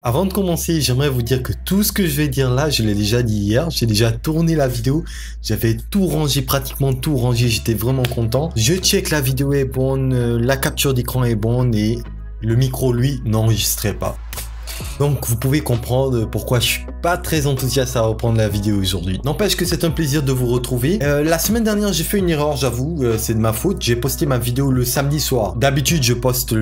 Avant de commencer, j'aimerais vous dire que tout ce que je vais dire là, je l'ai déjà dit hier. J'ai déjà tourné la vidéo. J'avais tout rangé, pratiquement tout rangé. J'étais vraiment content. Je check la vidéo est bonne, la capture d'écran est bonne et le micro, lui, n'enregistrait pas. Donc vous pouvez comprendre pourquoi je suis pas très enthousiaste à reprendre la vidéo aujourd'hui. N'empêche que c'est un plaisir de vous retrouver. La semaine dernière j'ai fait une erreur, j'avoue, c'est de ma faute. J'ai posté ma vidéo le samedi soir. D'habitude je poste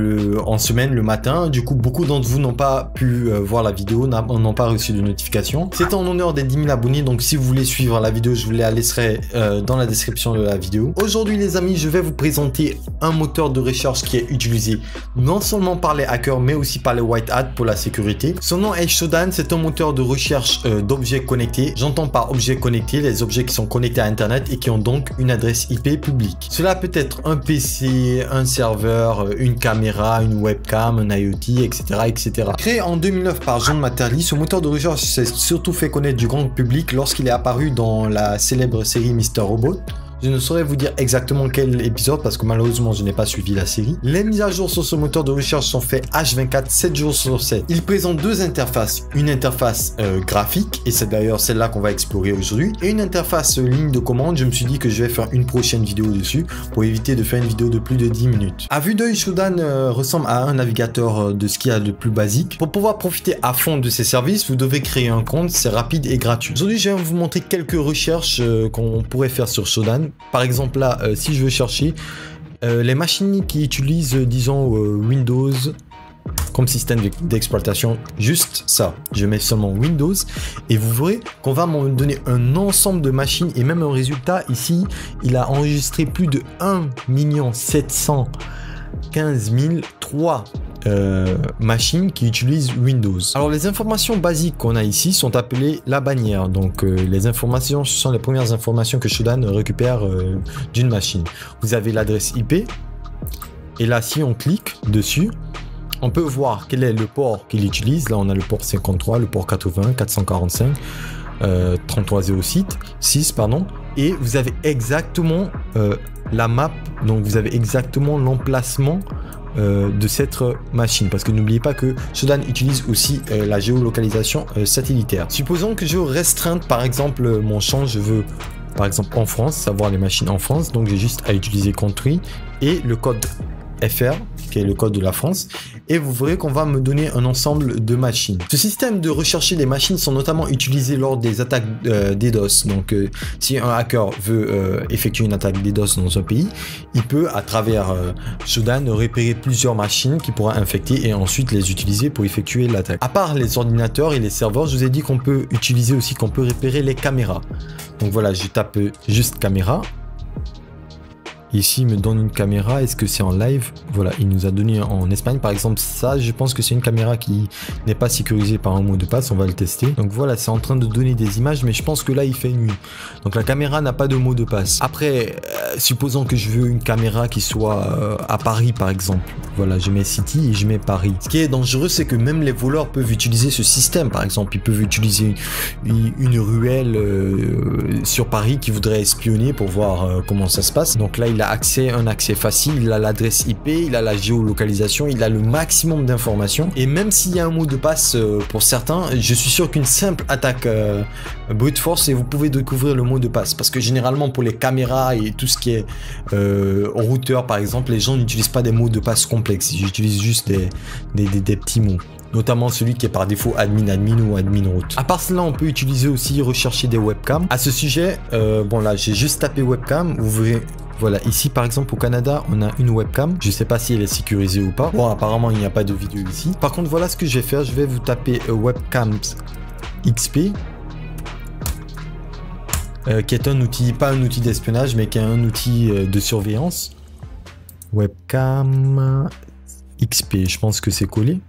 en semaine le matin. Du coup beaucoup d'entre vous n'ont pas pu voir la vidéo, n'ont pas reçu de notification. C'est en honneur des 10 000 abonnés, donc si vous voulez suivre la vidéo, je vous la laisserai dans la description de la vidéo. Aujourd'hui les amis, je vais vous présenter un moteur de recherche qui est utilisé non seulement par les hackers mais aussi par les white hats pour la sécurité. Son nom est Shodan, c'est un moteur de recherche d'objets connectés. J'entends par objets connectés les objets qui sont connectés à internet et qui ont donc une adresse IP publique. Cela peut être un PC, un serveur, une caméra, une webcam, un IoT, etc. etc. Créé en 2009 par John Matterly, ce moteur de recherche s'est surtout fait connaître du grand public lorsqu'il est apparu dans la célèbre série Mr. Robot. Je ne saurais vous dire exactement quel épisode parce que malheureusement je n'ai pas suivi la série. Les mises à jour sur ce moteur de recherche sont faites H24, 7 jours sur 7. Il présente deux interfaces. Une interface graphique, et c'est d'ailleurs celle-là qu'on va explorer aujourd'hui, et une interface ligne de commande. Je me suis dit que je vais faire une prochaine vidéo dessus pour éviter de faire une vidéo de plus de 10 minutes. À vue d'œil, Shodan ressemble à un navigateur de ce qu'il y a de plus basique. Pour pouvoir profiter à fond de ces services, vous devez créer un compte, c'est rapide et gratuit. Aujourd'hui, je vais vous montrer quelques recherches qu'on pourrait faire sur Shodan. Par exemple là, si je veux chercher les machines qui utilisent, disons, Windows comme système d'exploitation, juste ça, je mets seulement Windows et vous verrez qu'on va me donner un ensemble de machines et même un résultat. Ici, il a enregistré plus de 1 715 003 machines qui utilisent Windows. Alors les informations basiques qu'on a ici sont appelées la bannière. Donc les informations, ce sont les premières informations que Shodan récupère d'une machine. Vous avez l'adresse IP et là si on clique dessus, on peut voir quel est le port qu'il utilise. Là on a le port 53, le port 80, 445, 3306 pardon, et vous avez exactement la map, donc vous avez exactement l'emplacement de cette machine, parce que n'oubliez pas que Shodan utilise aussi la géolocalisation satellitaire. Supposons que je veux restreindre par exemple mon champ, je veux par exemple en France, savoir les machines en France, donc j'ai juste à utiliser country et le code FR qui est le code de la France, et vous verrez qu'on va me donner un ensemble de machines. Ce système de rechercher les machines sont notamment utilisés lors des attaques DDoS. Donc si un hacker veut effectuer une attaque DDoS dans un pays, il peut à travers Shodan repérer plusieurs machines qu'il pourra infecter et ensuite les utiliser pour effectuer l'attaque. À part les ordinateurs et les serveurs, je vous ai dit qu'on peut utiliser aussi, qu'on peut repérer les caméras. Donc voilà, je tape juste caméra. Ici, il me donne une caméra. Est-ce que c'est en live? Voilà, il nous a donné en Espagne. Par exemple, ça, je pense que c'est une caméra qui n'est pas sécurisée par un mot de passe. On va le tester. Donc voilà, c'est en train de donner des images, mais je pense que là, il fait nuit. Donc la caméra n'a pas de mot de passe. Après, supposons que je veux une caméra qui soit à Paris, par exemple. Voilà, je mets City et je mets Paris. Ce qui est dangereux, c'est que même les voleurs peuvent utiliser ce système. Par exemple, ils peuvent utiliser une ruelle sur Paris qui voudrait espionner pour voir comment ça se passe. Donc là, il a un accès facile, il a l'adresse IP, il a la géolocalisation, il a le maximum d'informations. Et même s'il y a un mot de passe pour certains, je suis sûr qu'une simple attaque brute force et vous pouvez découvrir le mot de passe. Parce que généralement pour les caméras et tout ce qui est routeur par exemple, les gens n'utilisent pas des mots de passe complexes, ils utilisent juste des petits mots. Notamment celui qui est par défaut admin ou admin root. À part cela, on peut utiliser aussi rechercher des webcams. À ce sujet, bon là j'ai juste tapé webcam, vous verrez. Voilà, ici par exemple au Canada, on a une webcam. Je sais pas si elle est sécurisée ou pas. Bon, apparemment il n'y a pas de vidéo ici. Par contre, voilà ce que je vais faire. Je vais vous taper webcams XP. Qui est un outil, pas un outil d'espionnage, mais qui est un outil de surveillance. Webcam XP, je pense que c'est collé.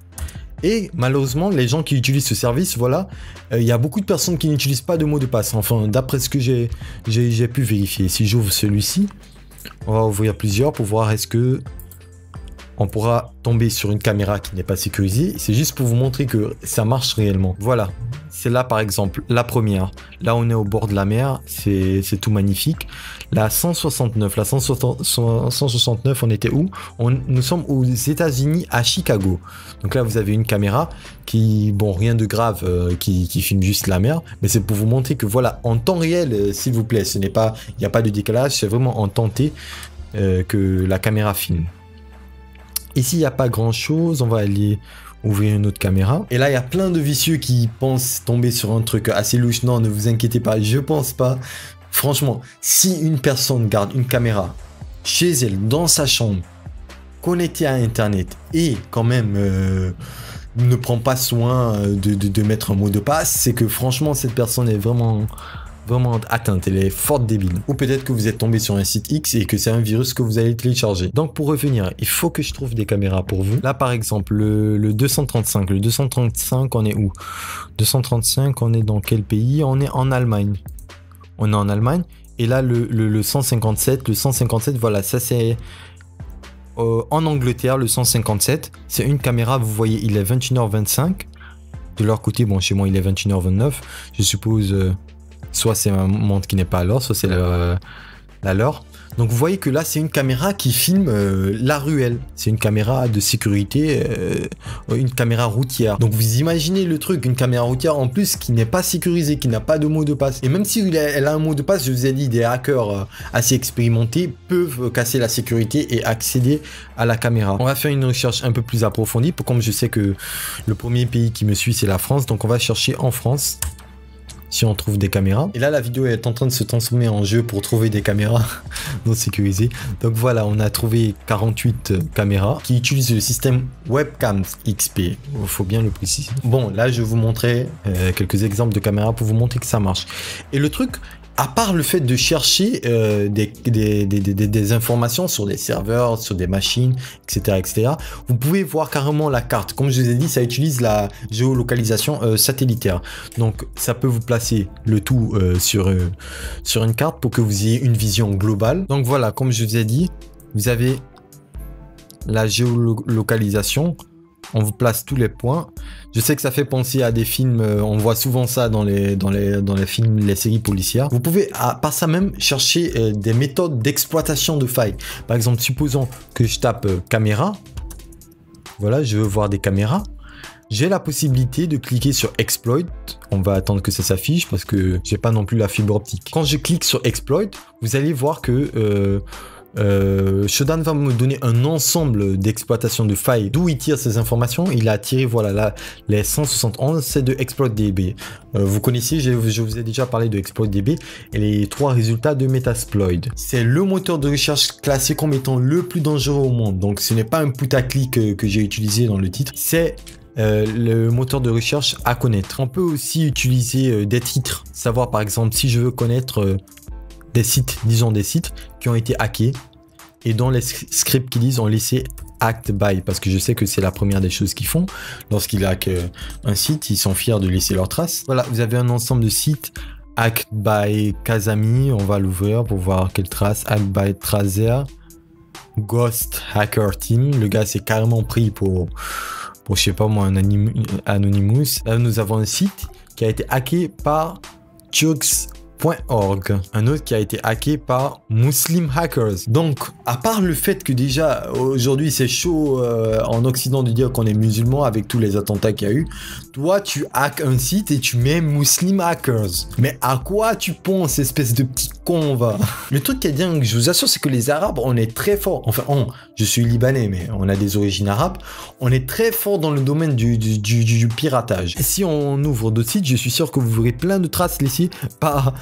Et malheureusement, les gens qui utilisent ce service, voilà, il y a beaucoup de personnes qui n'utilisent pas de mot de passe. Enfin, d'après ce que j'ai pu vérifier. Si j'ouvre celui-ci, on va ouvrir plusieurs pour voir est-ce que on pourra tomber sur une caméra qui n'est pas sécurisée. C'est juste pour vous montrer que ça marche réellement. Voilà, c'est là par exemple la première. Là, on est au bord de la mer, c'est tout magnifique. La 169, la 169, on était où? Nous sommes aux États-Unis, à Chicago. Donc là, vous avez une caméra qui, bon, rien de grave, qui filme juste la mer, mais c'est pour vous montrer que voilà, en temps réel, s'il vous plaît, ce n'est pas, il n'y a pas de décalage, c'est vraiment en temps T que la caméra filme. Ici, il n'y a pas grand chose. On va aller ouvrir une autre caméra. Et là, il y a plein de vicieux qui pensent tomber sur un truc assez louche. Non, ne vous inquiétez pas, je pense pas. Franchement, si une personne garde une caméra chez elle, dans sa chambre, connectée à Internet, et quand même ne prend pas soin de mettre un mot de passe, c'est que franchement, cette personne est vraiment atteinte, elle est forte débile. Ou peut-être que vous êtes tombé sur un site X et que c'est un virus que vous allez télécharger. Donc pour revenir, il faut que je trouve des caméras pour vous. Là par exemple, le 235. Le 235, on est où? 235, on est dans quel pays? On est en Allemagne. On est en Allemagne. Et là le 157, le 157, voilà, ça c'est en Angleterre, le 157. C'est une caméra, vous voyez, il est 21h25. De leur côté, bon, chez moi, il est 21h29. Je suppose... soit c'est un montre qui n'est pas à l'heure, soit c'est la leur. Donc vous voyez que là c'est une caméra qui filme la ruelle. C'est une caméra de sécurité, une caméra routière. Donc vous imaginez le truc, une caméra routière en plus qui n'est pas sécurisée, qui n'a pas de mot de passe. Et même si elle a un mot de passe, je vous ai dit, des hackers assez expérimentés peuvent casser la sécurité et accéder à la caméra. On va faire une recherche un peu plus approfondie, comme je sais que le premier pays qui me suit c'est la France. Donc on va chercher en France. Si on trouve des caméras. Et là, la vidéo est en train de se transformer en jeu pour trouver des caméras non sécurisées. Donc voilà, on a trouvé 48 caméras qui utilisent le système Webcam XP. Il faut bien le préciser. Bon, là, je vais vous montrer quelques exemples de caméras pour vous montrer que ça marche. Et le truc, à part le fait de chercher des informations sur des serveurs, sur des machines, etc., vous pouvez voir carrément la carte. Comme je vous ai dit, ça utilise la géolocalisation satellitaire. Donc, ça peut vous placer le tout sur une carte pour que vous ayez une vision globale. Donc voilà, comme je vous ai dit, vous avez la géolocalisation. On vous place tous les points. Je sais que ça fait penser à des films, on voit souvent ça dans les films, les séries policières. Vous pouvez, par ça même, chercher des méthodes d'exploitation de failles. Par exemple, supposons que je tape caméra. Voilà, je veux voir des caméras. J'ai la possibilité de cliquer sur Exploit. On va attendre que ça s'affiche parce que j'ai pas non plus la fibre optique. Quand je clique sur Exploit, vous allez voir que... Shodan va me donner un ensemble d'exploitation de failles. D'où il tire ces informations? Il a tiré, voilà, là, les 171, c'est de ExploitDB. Vous connaissez, je vous ai déjà parlé de ExploitDB et les 3 résultats de Metasploit. C'est le moteur de recherche classé comme étant le plus dangereux au monde. Donc ce n'est pas un putaclic que j'ai utilisé dans le titre, c'est le moteur de recherche à connaître. On peut aussi utiliser des titres, savoir par exemple si je veux connaître des sites, disons des sites qui ont été hackés et dont les scripts qu'ils disent ont laissé hacked by, parce que je sais que c'est la première des choses qu'ils font lorsqu'ils hackent un site, ils sont fiers de laisser leurs traces. Voilà, vous avez un ensemble de sites hacked by Kazami, on va l'ouvrir pour voir quelle trace. Hacked by Tracer, Ghost Hacker Team, le gars s'est carrément pris pour je sais pas moi, un Anonymous. Là nous avons un site qui a été hacké par Jokes.org, un autre qui a été hacké par Muslim Hackers. Donc, à part le fait que déjà, aujourd'hui, c'est chaud en Occident de dire qu'on est musulman avec tous les attentats qu'il y a eu, toi, tu hackes un site et tu mets Muslim Hackers. Mais à quoi tu penses, espèce de petit con, va? Le truc qui est dingue, je vous assure, c'est que les Arabes, on est très fort. Enfin, je suis libanais, mais on a des origines arabes. On est très fort dans le domaine du piratage. Et si on ouvre d'autres sites, je suis sûr que vous verrez plein de traces laissées par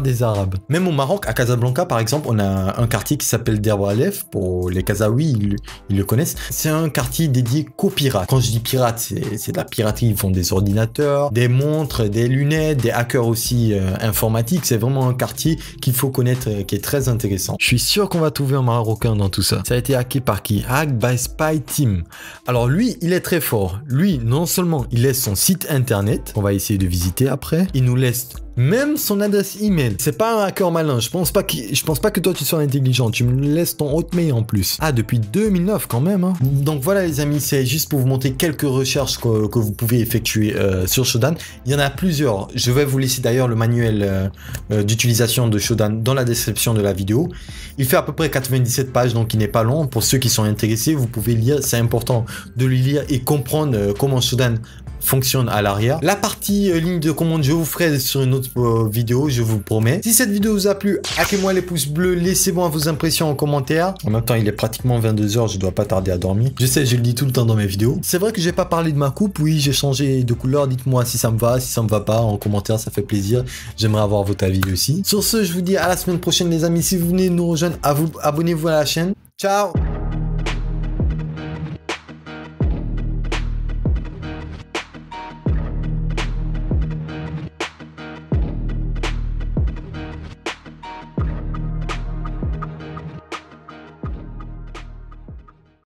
des Arabes. Même au Maroc, à Casablanca par exemple, on a un quartier qui s'appelle Derbalef. Pour les Kazaouis, ils le connaissent. C'est un quartier dédié qu'aux pirates. Quand je dis pirates, c'est de la piraterie. Ils font des ordinateurs, des montres, des lunettes, des hackers aussi informatiques. C'est vraiment un quartier qu'il faut connaître, qui est très intéressant. Je suis sûr qu'on va trouver un Marocain dans tout ça. Ça a été hacké par qui? Hacked by Spy Team. Alors lui, il est très fort. Lui, non seulement il laisse son site internet, on va essayer de visiter après, il nous laisse même son adresse email. C'est pas un hacker malin. Je pense pas que toi tu sois intelligent. Tu me laisses ton hotmail en plus. Ah, depuis 2009 quand même. Hein. Donc voilà les amis, c'est juste pour vous montrer quelques recherches que vous pouvez effectuer sur Shodan. Il y en a plusieurs. Je vais vous laisser d'ailleurs le manuel d'utilisation de Shodan dans la description de la vidéo. Il fait à peu près 97 pages, donc il n'est pas long. Pour ceux qui sont intéressés, vous pouvez lire. C'est important de le lire et comprendre comment Shodan fonctionne à l'arrière. La partie ligne de commande, je vous ferai sur une autre vidéo, je vous promets. Si cette vidéo vous a plu, hackez-moi les pouces bleus, laissez-moi vos impressions en commentaire. En même temps, il est pratiquement 22 h, je dois pas tarder à dormir. Je sais, je le dis tout le temps dans mes vidéos. C'est vrai que j'ai pas parlé de ma coupe, oui, j'ai changé de couleur. Dites-moi si ça me va, si ça me va pas, en commentaire, ça fait plaisir. J'aimerais avoir votre avis aussi. Sur ce, je vous dis à la semaine prochaine les amis. Si vous venez nous rejoindre, abonnez-vous à la chaîne. Ciao!